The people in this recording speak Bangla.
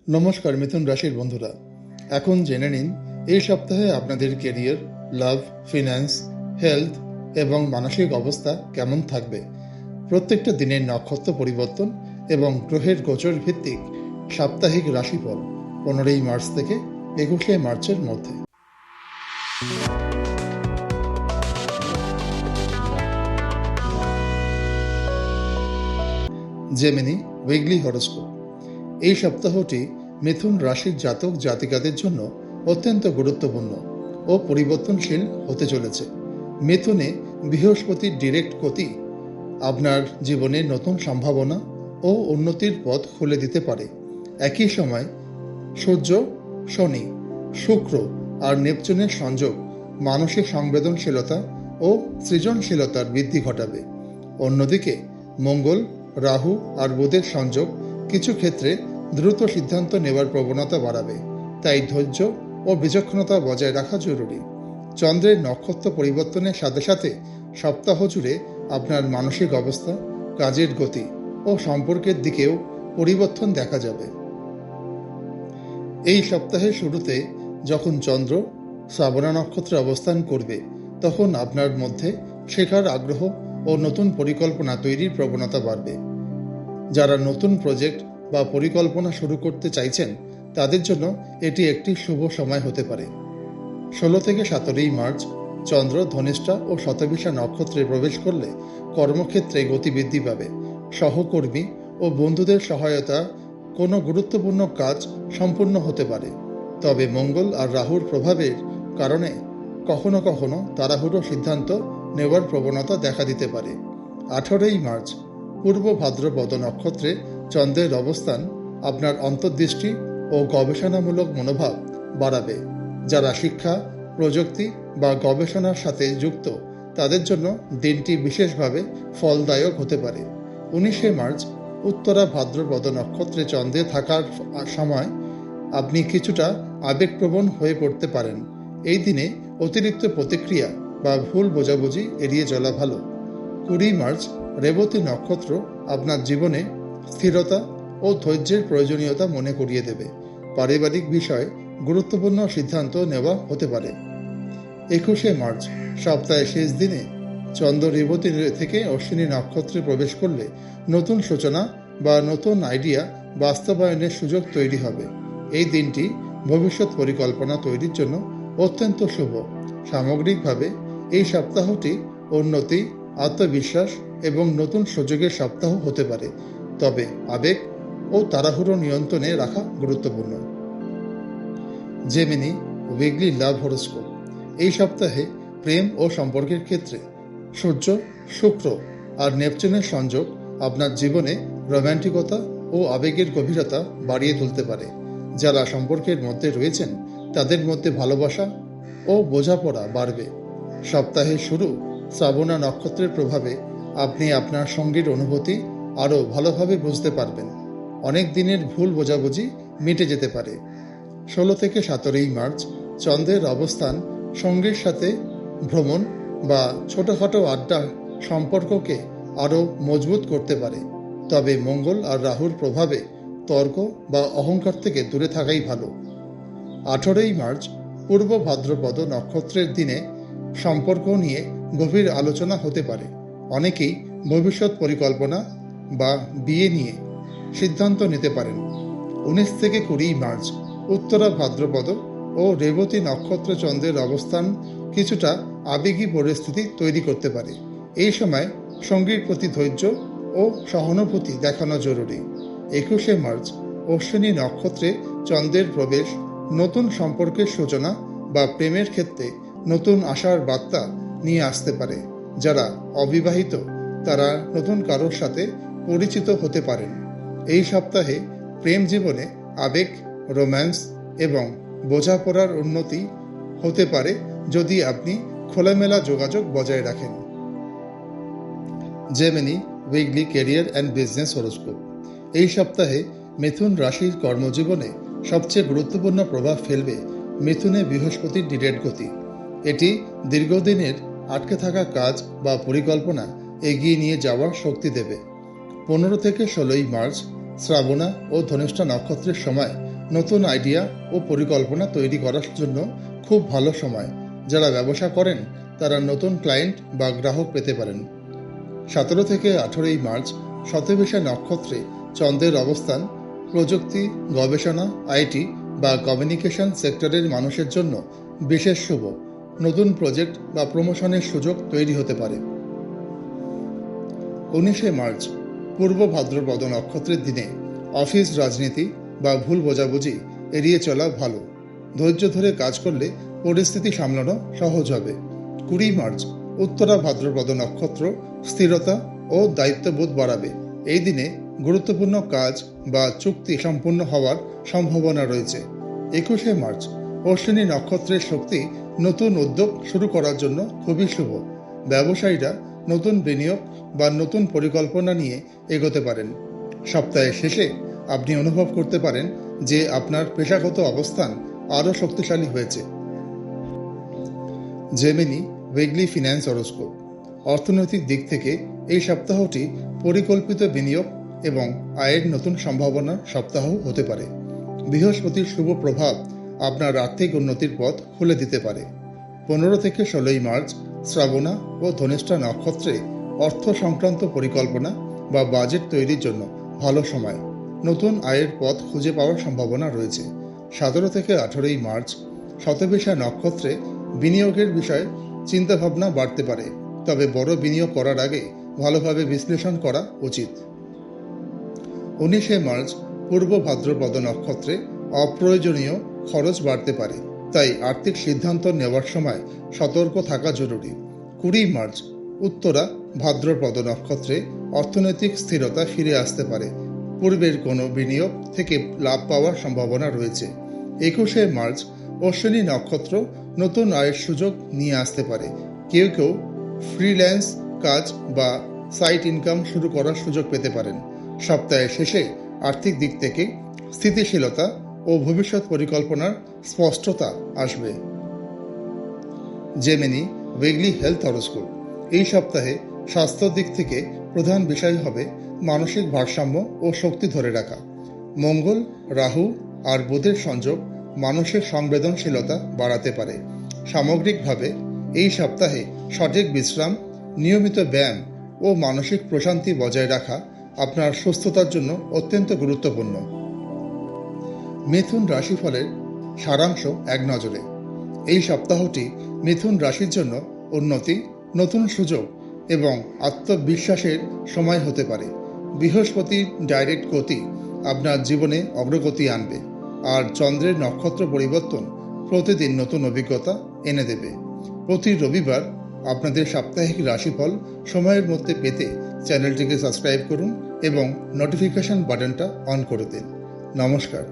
নমস্কার মিথুন রাশির বন্ধুরা, এখন জেনে নিন এই সপ্তাহে আপনাদের কেরিয়ার, লাভ, ফিন্যান্স, হেলথ এবং মানসিক অবস্থা কেমন থাকবে। প্রত্যেকটা দিনের নক্ষত্র পরিবর্তন এবং গ্রহের গোচর ভিত্তিক সাপ্তাহিক রাশিফল 15ই মার্চ থেকে 21শে মার্চের মধ্যে। Gemini weekly horoscope. এই সপ্তাহটি মিথুন রাশির জাতক জাতিকাদের জন্য অত্যন্ত গুরুত্বপূর্ণ ও পরিবর্তনশীল হতে চলেছে। মিথুনে বৃহস্পতির ডিরেক্ট গতি আপনার জীবনে নতুন সম্ভাবনা ও উন্নতির পথ খুলে দিতে পারে। একই সময় সূর্য, শনি, শুক্র আর নেপচুনের সংযোগ মানসিক সংবেদনশীলতা ও সৃজনশীলতার বৃদ্ধি ঘটাবে। অন্যদিকে মঙ্গল, রাহু আর বুধের সংযোগ কিছু ক্ষেত্রে দ্রুত সিদ্ধান্ত নেওয়ার প্রবণতা বাড়াবে, তাই ধৈর্য ও বিচক্ষণতা বজায় রাখা জরুরি। চন্দ্রের নক্ষত্র পরিবর্তনের সাথে সাথে সপ্তাহ জুড়ে আপনার মানসিক অবস্থা, কাজের গতি ও সম্পর্কের দিকেও পরিবর্তন দেখা যাবে। এই সপ্তাহের শুরুতে যখন চন্দ্র শ্রাবণা নক্ষত্রে অবস্থান করবে, তখন আপনার মধ্যে শেখার আগ্রহ ও নতুন পরিকল্পনা তৈরির প্রবণতা বাড়বে। যারা নতুন প্রজেক্ট বা পরিকল্পনা শুরু করতে চাইছেন, তাদের জন্য এটি একটি শুভ সময় হতে পারে। 16 থেকে 17 মার্চ চন্দ্র ধনিষ্ঠা ও শতভিষা নক্ষত্রে প্রবেশ করলে কর্মক্ষেত্রে গতি বৃদ্ধি পাবে। সহকর্মী ও বন্ধুদের সহায়তা কোনো গুরুত্বপূর্ণ কাজ সম্পূর্ণ হতে পারে। তবে মঙ্গল আর রাহুর প্রভাবের কারণে কখনো কখনো তাড়াহুড়ো সিদ্ধান্ত নেওয়ার প্রবণতা দেখা দিতে পারে। 18 মার্চ পূর্ব ভাদ্রপদ নক্ষত্রে চন্দ্রের অবস্থান আপনার অন্তর্দৃষ্টি ও গবেষণামূলক মনোভাব বাড়াবে। যারা শিক্ষা, প্রযুক্তি বা গবেষণার সাথে যুক্ত, তাদের জন্য দিনটি বিশেষভাবে ফলদায়ক হতে পারে। 19 মার্চ উত্তরা ভাদ্রপদ নক্ষত্রে চন্দ্রে থাকার সময় আপনি কিছুটা আবেগপ্রবণ হয়ে পড়তে পারেন। এই দিনে অতিরিক্ত প্রতিক্রিয়া বা ভুল বোঝাবুঝি এড়িয়ে চলা ভালো। 20 মার্চ রেবতী নক্ষত্র আপনার জীবনে স্থিরতা ও ধৈর্যের প্রয়োজনীয়তা মনে করিয়ে দেবে। পারিবারিক বিষয়ে গুরুত্বপূর্ণ সিদ্ধান্ত নেওয়া হতে পারে। 21 মার্চ সপ্তাহের শেষ দিনে চন্দ্র রেবতী থেকে অশ্বিনী নক্ষত্রে প্রবেশ করলে নতুন সূচনা বা নতুন আইডিয়া বাস্তবায়নের সুযোগ তৈরি হবে। এই দিনটি ভবিষ্যৎ পরিকল্পনা তৈরির জন্য অত্যন্ত শুভ। সামগ্রিকভাবে এই সপ্তাহটি উন্নতি, আত্মবিশ্বাস এবং নতুন সুযোগের সপ্তাহ হতে পারে, তবে আবেগ ও তাড়াহুড়ো নিয়ন্ত্রণে রাখা গুরুত্বপূর্ণ। জেমিনি উইকলি লাভ হরোস্কোপ। এই সপ্তাহে প্রেম ও সম্পর্কের ক্ষেত্রে সূর্য, শুক্র আর নেপচুনের সংযোগ আপনার জীবনে রোম্যান্টিকতা ও আবেগের গভীরতা বাড়িয়ে তুলতে পারে। যারা সম্পর্কের মধ্যে রয়েছেন, তাদের মধ্যে ভালোবাসা ও বোঝাপড়া বাড়বে। সপ্তাহের শুরু শ্রাবণা নক্ষত্রের প্রভাবে আপনি আপনার সঙ্গীর অনুভূতি আরও ভালোভাবে বুঝতে পারবেন। অনেক দিনের ভুল বোঝাবুঝি মিটে যেতে পারে। 16 থেকে 17 মার্চ চন্দ্রের অবস্থান সঙ্গীর সাথে ভ্রমণ বা ছোটোখাটো আড্ডা সম্পর্ককে আরও মজবুত করতে পারে। তবে মঙ্গল আর রাহুর প্রভাবে তর্ক বা অহংকার থেকে দূরে থাকাই ভালো। 18 মার্চ পূর্ব ভাদ্রপদ নক্ষত্রের দিনে সম্পর্ক নিয়ে গভীর আলোচনা হতে পারে। অনেকেই ভবিষ্যৎ পরিকল্পনা বা বিয়ে নিয়ে সিদ্ধান্ত নিতে পারেন। 19 থেকে 20 মার্চ উত্তরা ভাদ্রপদ ও রেবতী নক্ষত্র চন্দ্রের অবস্থান কিছুটা আবেগী পরিস্থিতি তৈরি করতে পারে। এই সময় সঙ্গীর প্রতি ধৈর্য ও সহানুভূতি দেখানো জরুরি। 21 মার্চ অশ্বিনী নক্ষত্রে চন্দ্রের প্রবেশ নতুন সম্পর্কের সূচনা বা প্রেমের ক্ষেত্রে নতুন আশার বার্তা নিয়ে আসতে পারে। যারা অবিবাহিত, তারা নতুন কারোর সাথে পরিচিত হতে পারেন। এই সপ্তাহে প্রেম জীবনে আবেগ, রোম্যান্স এবং বোঝাপড়ার উন্নতি হতে পারে যদি আপনি খোলামেলা যোগাযোগ বজায় রাখেন। Gemini weekly career and business horoscope. এই সপ্তাহে মিথুন রাশির কর্মজীবনে সবচেয়ে গুরুত্বপূর্ণ প্রভাব ফেলবে মিথুনে বৃহস্পতির ডিরেক্ট গতি। এটি দীর্ঘদিনের আটকে থাকা কাজ বা পরিকল্পনা এগিয়ে নিয়ে যাওয়ার শক্তি দেবে। 15 থেকে 16 মার্চ শ্রাবণা ও ধনিষ্ঠা নক্ষত্রের সময় নতুন আইডিয়া ও পরিকল্পনা তৈরি করার জন্য খুব ভালো সময়। যারা ব্যবসা করেন তারা নতুন ক্লায়েন্ট বা গ্রাহক পেতে পারেন। 17 থেকে 18 মার্চ শতভিষা নক্ষত্রে চন্দ্রের অবস্থান প্রযুক্তি, গবেষণা, আইটি বা কমিউনিকেশন সেক্টরের মানুষের জন্য বিশেষ শুভ। নতুন প্রজেক্ট বা প্রমোশনের সুযোগ তৈরি হতে পারে। 19 মার্চ পূর্ব ভাদ্রপদ নক্ষত্রের দিনে অফিস, রাজনীতি বা ভুল বোঝাবুঝি এড়িয়ে চলা ভালো। ধৈর্য ধরে কাজ করলে পরিস্থিতি সামলানো সহজ হবে। 20 মার্চ উত্তরা ভাদ্রপদ নক্ষত্র স্থিরতা ও দায়িত্ববোধ বাড়াবে। এই দিনে গুরুত্বপূর্ণ কাজ বা চুক্তি সম্পূর্ণ হওয়ার সম্ভাবনা রয়েছে। 21 মার্চ অশ্বিনী নক্ষত্রের শক্তি নতুন উদ্যোগ শুরু করার জন্য খুবই শুভ। ব্যবসায়ীরা নতুন বিনিয়োগ বা নতুন পরিকল্পনা নিয়ে এগোতে পারেন। সপ্তাহের শেষে আপনি অনুভব করতে পারেন যে আপনার পেশাগত অবস্থান আরও শক্তিশালী হয়েছে। Gemini weekly finance horoscope. অর্থনৈতিক দিক থেকে এই সপ্তাহটি পরিকল্পিত বিনিয়োগ এবং আয়ের নতুন সম্ভাবনার সপ্তাহ হতে পারে। বৃহস্পতির শুভ প্রভাব আপনার আর্থিক উন্নতির পথ খুলে দিতে পারে। 15 থেকে 16 মার্চ শ্রাবণা ও ধনিষ্ঠা নক্ষত্রে অর্থ সংক্রান্ত পরিকল্পনা বা বাজেট তৈরির জন্য ভালো সময়। নতুন আয়ের পথ খুঁজে পাওয়ার সম্ভাবনা রয়েছে। 17 থেকে 18 মার্চ শতভিষা নক্ষত্রে বিনিয়োগের বিষয়ে চিন্তাভাবনা বাড়তে পারে, তবে বড় বিনিয়োগ করার আগে ভালোভাবে বিশ্লেষণ করা উচিত। 19 মার্চ পূর্ব ভাদ্রপদ নক্ষত্রে অপ্রয়োজনীয় খরচ বাড়তে পারে, তাই আর্থিক সিদ্ধান্ত নেওয়ার সময় সতর্ক থাকা জরুরি। 20 মার্চ উত্তরা ভাদ্রপদ নক্ষত্রে অর্থনৈতিক স্থিরতা ফিরে আসতে পারে। পূর্বের কোনো বিনিয়োগ থেকে লাভ পাওয়ার সম্ভাবনা রয়েছে। 21 মার্চ অশ্বিনী নক্ষত্র নতুন আয়ের সুযোগ নিয়ে আসতে পারে। কেউ কেউ ফ্রিল্যান্স কাজ বা সাইড ইনকাম শুরু করার সুযোগ পেতে পারেন। সপ্তাহের শেষে আর্থিক দিক থেকে স্থিতিশীলতা ও ভবিষ্যৎ পরিকল্পনার স্পষ্টতা আসবে। Gemini weekly health horoscope. এই সপ্তাহে স্বাস্থ্য দিক থেকে প্রধান বিষয় হবে মানসিক ভারসাম্য ও শক্তি ধরে রাখা। মঙ্গল, রাহু আর বুধের সংযোগ মানুষের সংবেদনশীলতা বাড়াতে পারে। সামগ্রিকভাবে এই সপ্তাহে সঠিক বিশ্রাম, নিয়মিত ব্যায়াম ও মানসিক প্রশান্তি বজায় রাখা আপনার সুস্থতার জন্য অত্যন্ত গুরুত্বপূর্ণ। মিথুন রাশিফলের সারাংশ এক নজরে। এই সপ্তাহটি মিথুন রাশির জন্য উন্নতি, নতুন সুযোগ এবং আত্মবিশ্বাসের সময় হতে পারে। বৃহস্পতির ডাইরেক্ট গতি আপনার জীবনে অগ্রগতি আনবে, আর চন্দ্রের নক্ষত্র পরিবর্তন প্রতিদিন নতুন অভিজ্ঞতা এনে দেবে। প্রতি রবিবার আপনাদের সাপ্তাহিক রাশিফল সময়ের মধ্যে পেতে চ্যানেলটিকে সাবস্ক্রাইব করুন এবং নোটিফিকেশন বাটনটা অন করে দিন। নমস্কার।